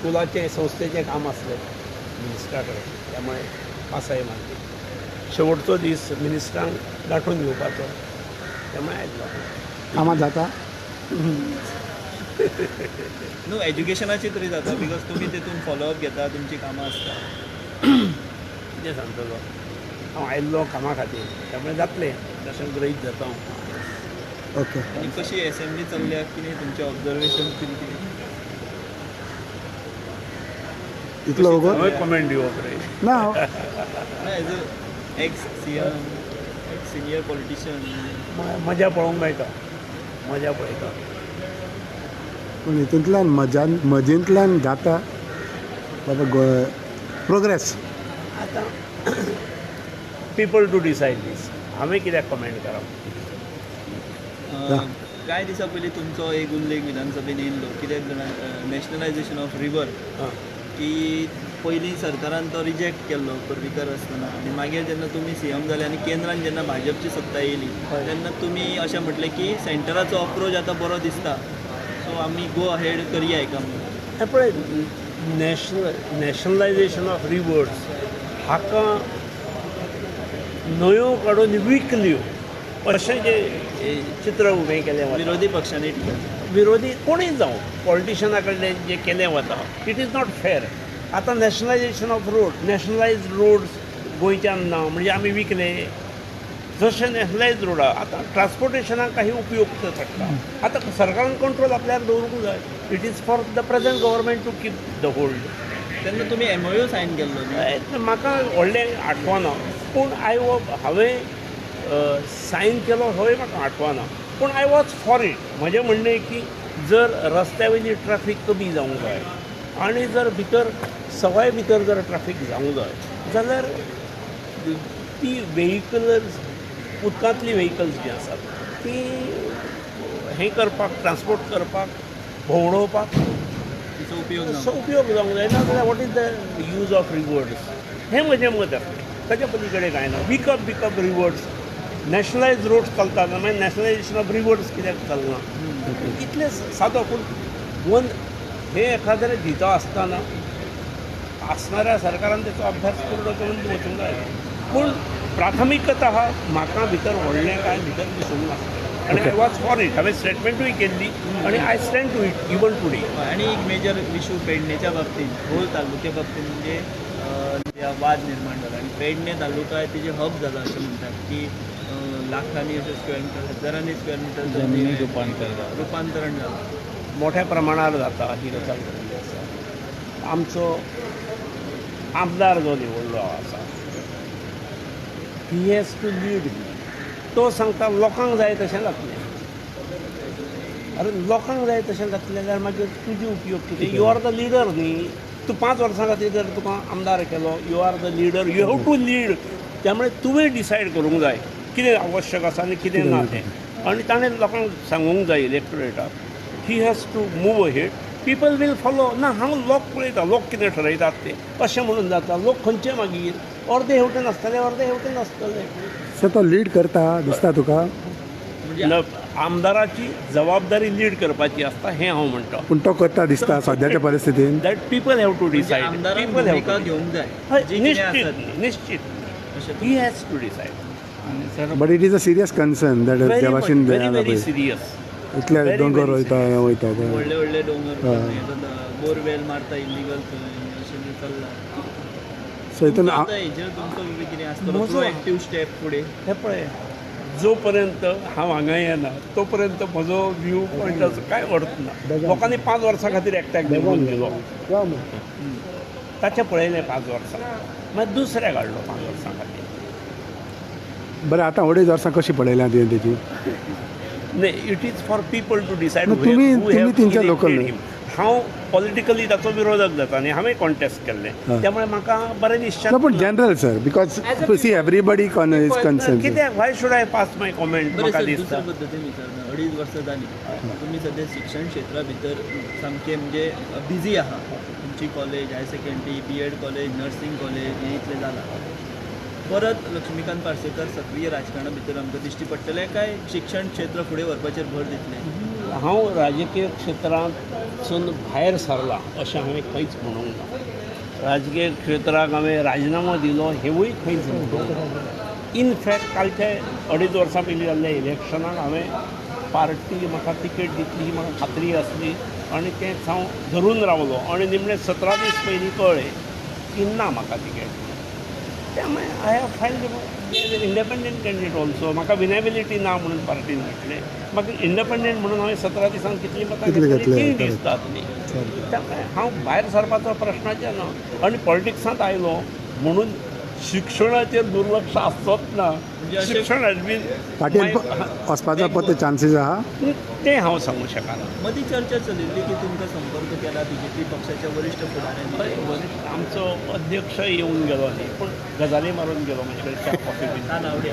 स्कुलाचे संस्थेचें काम आसलें मिनिस्टरा कडेन, त्यामुळे पासाय मारली. शेवटचो दीस मिनिस्टरांक गांठून घेवपाचो, त्यामुळे आयिल्लो. कामां जाता. न्हू एज्युकेशनाची तरी जाता बिकॉज तुमी तेतून फॉलोअप घेता, तुमची कामां आसता. कितें सांगतलो, हांव आयिल्लो कामा खातीर, त्यामुळे जातलें तशें गृहीत जाता हांव. ओके. आनी कशी एसेंब्ली चल्ल्या, कितें तुमचें ऑब्जर्वेशन कितें कितें? इतलो वगत हांवें कमेंट दिवप रे. ना as a ex CM, x senior politician. मजा पळोवंक मेळटा, मजा पळयता. पूण हितूंतल्यान मजेंतल्यान जाता बाबा प्रोग्रेस. आतां पीपल टू डिसायड दीस, हांवें कित्याक कमेंट करप. कांय दिसा पयलीं तुमचो एक उल्लेख विधानसभेन येयल्लो, कित्याक जाणां नॅशनलायजेशन ऑफ रिवर, की पयलीं सरकारान तो रिजेक्ट केल्लो पर्रीकर आसतना, आनी मागीर जेन्ना तुमी सीएम जाले आनी केंद्रान जेन्ना भाजपची सत्ता येयली तेन्ना तुमी अशें म्हटलें की सेंटराचो अप्रोच आतां बरो दिसता, सो आमी गो अहेड करया हेका म्हणून. हें पळय, नॅशनलायजेशन ऑफ रिवर्स हाका न्हंयो काडून विकल्यो अशें जें चित्र उबें केलें वता. विरोधी पक्षांनी टिका. विरोधी कोणीय जावं, पॉलिटिशना कडल्यान जें केलें वता इट इज नॉट फेर. आतां nationalisation of road, nationalised roads गोंयच्यान ना म्हणजे आमी विकले. जशें नॅशनलायज रोडा आतां ट्रान्सपोर्टेशनाक काही उपयोग पडटा. आतां सरकारान कंट्रोल आपल्याक दवरूंक जाय. It is for the present government to keep the hold. तेन्ना तुमी MOU सायन केल्लो न्ही? म्हाका व्हडलें आठवना, पूण हांवें सायन केलो होय म्हाका आठवना, पूण आय वॉज फॉर इट. म्हजें म्हणणें की जर रस्त्या वयली ट्रॅफिक कमी जावंक जाय आनी जर भितर सवाय भितर जर ट्रॅफिक जावंक जाय जाल्यार ती व्हेहिकल्स, उदकांतली व्हेहिकल्स जी आसात ती हें करपाक, ट्रान्सपोर्ट करपाक, भोंवडोवपाक तिचो उपयोग असो ना. उपयोग जावंक जाय. ना जाल्यार what is the use of reverse, हें म्हजें मत आसलें. ताच्या पलीकडे कांय ना. विकप रिवर्स, नॅशनलायज रोड्स चलता मागीर नॅशनलायजेशन ऑफ रिवर्स कित्याक चलना, इतलें सादो. पूण हें एखाद्यान दिता आसतना आसणाऱ्या सरकारान तेचो अभ्यास पूर्ण करून वचूंक जाय. पूण प्राथमिकता म्हाका भितर व्हडलें कांय भितर दिसूंक ना. आनी आय वॉज फॉर इट. हांवें स्टेटमेंटूय केल्ली आनी I stand to it even today. आणि एक मेजर इशू पेडणेच्या बाबतींत, होल तालुक्या बाबतींत म्हणजे वाद निर्माण जाला. आणि पेडणे तालुका तिचे हब जाला अशें म्हणटात की लाखांनी अशे स्क्वेअर मिटर, हजारांनी स्क्वेअर मिटर रुपांतरण जालां. मोठ्या प्रमाणावर जाता ही गजाल जाल्ली आसा. आमचो आमदार जो निवडलो आसा ही हॅज टू लीड. तो सांगता लोकांक जाय तशें जातलें. अरे लोकांक जाय तशें जातलें जाल्यार मागीर तुजी उपयोग कितें? यू आर द लिडर न्ही. तूं 5 वर्सां खातीर जर तुका आमदार केलो, you are the leader, you have to lead. त्यामुळे तुवें डिसायड करूंक जाय कितें आवश्यक आसा आनी कितें ना तें. आनी ताणें लोकांक सांगूंक जाय इलेक्टोरेटाक. He has to move ahead. People will follow. ना हांव लोक पळयता, लोक कितें ठरयतात ते अशें म्हणून जाता. लोक खंयचे मागीर अर्दे हेवटेन आसतले, अर्दे हेवटेन आसतले. सो तो लीड करता दिसता तुका? म्हणजे आमदाराची जबाबदारी लीड करपाची आसता हें हांव म्हणटा. पूण तो करता दिसता सद्याच्या परिस्थितीन? That people have to decide. आमदारान पीपल हॅव भुमिका टू घेवंक जाय. जी कितें आसत निश्चित अशें he has to decide. But it is a serious concern that त्या भाशेन व्हेरी सिरियस. इतले very, दोंगर very वयता हें वयता व्हडले व्हडले दोंगर बोरवेल मारता इल्लिगल अशें चल्लां. सो हितून हेजेर तुमचो कितें आसतलो म्हजो- प्रोएक्टीव स्टेप फुडें? हे पळय, जो पर्यंत हांव हांगा येना तो पर्यंत म्हजो व्यू पॉयंटाचो कांय अर्थ ना. लोकांनी 5 वर्सां खातीर एकट्याक निवडून दिलो, ताचें पळयलें 5 वर्सां, मागीर दुसऱ्याक हाडलो 5 वर्सां खातीर. बरें आतां अडेज वर्सां कशी पळयल्या तुवें तेजी? नाही, it is for people to decide. तुम्ही तेंच्या लोकल न्हू. हांव पॉलिटिकली ताचो विरोधक जाता आनी हांवें कॉन्टेस्ट केल्लें, त्यामुळे म्हाका बरें दिसता. No, but general, sir, because see, everybody is concerned. कित्याक why should I pass my comment? बरें म्हाका सर, दिसता दुसऱ्या पद्दतीन विचारना. 2.5 वर्सां जालीं, तुमी सद्या शिक्षण क्षेत्रा भितर सामकें म्हणजे बिजी आहा. तुमची college, higher secondary, B.Ed college, nursing college हें इतलें जालां. परत लक्ष्मीकांत पार्सेकर सक्रीय राजकारणा भितर आमकां दिश्टी पडटलें काय शिक्षण क्षेत्र फुडें व्हरपाचेर भर दितलें? हांव राजकीय क्षेत्रांत राजकारणासून भायर सरला अशें हांवें खंयच म्हणूंक ना. राजकीय क्षेत्राक हांवें राजिनामो दिलो हेवूय खंयच म्हणूंक ना. इनफॅक्ट कालचे 2.5 वर्सां पयलीं जाल्ल्या इलेक्शनाक हांवें पार्टी म्हाका तिकेट दितली ही म्हाका खात्री आसली आनी तेंच हांव धरून रावलो आनी निमणे 17 दीस पयलीं कळ्ळें की ना म्हाका तिकेट. त्यामुळे I have filed independent candidate also. म्हाका विनेबिलिटी ना म्हणून पार्टीन म्हटलें. म्हाका इंडिपेंडंट म्हणून हांवें 17 दिसांक कितलीं मतां घेतली तीं दिसतातली. त्यामुळे हांव भायर सरपाचो प्रश्नाचें ना. आनी पॉलिटिक्सांत आयलो म्हणून शिक्षणाचेर दुर्लक्ष आसचोच ना. शिक्षण हॅज बीन पाटील वचपाचो पत्ते चान्सीस आहा तें हांव सांगूं शकना. मदीं चर्चा चलिल्ली की तुमकां संपर्क केला BJP पक्षाच्या वरिष्ठ फुडाऱ्यांनी. आमचो अध्यक्ष येवन गेलो न्ही पूण गजाली मारून गेलो म्हजे कडेन च्या कॉफी बीन. नावडे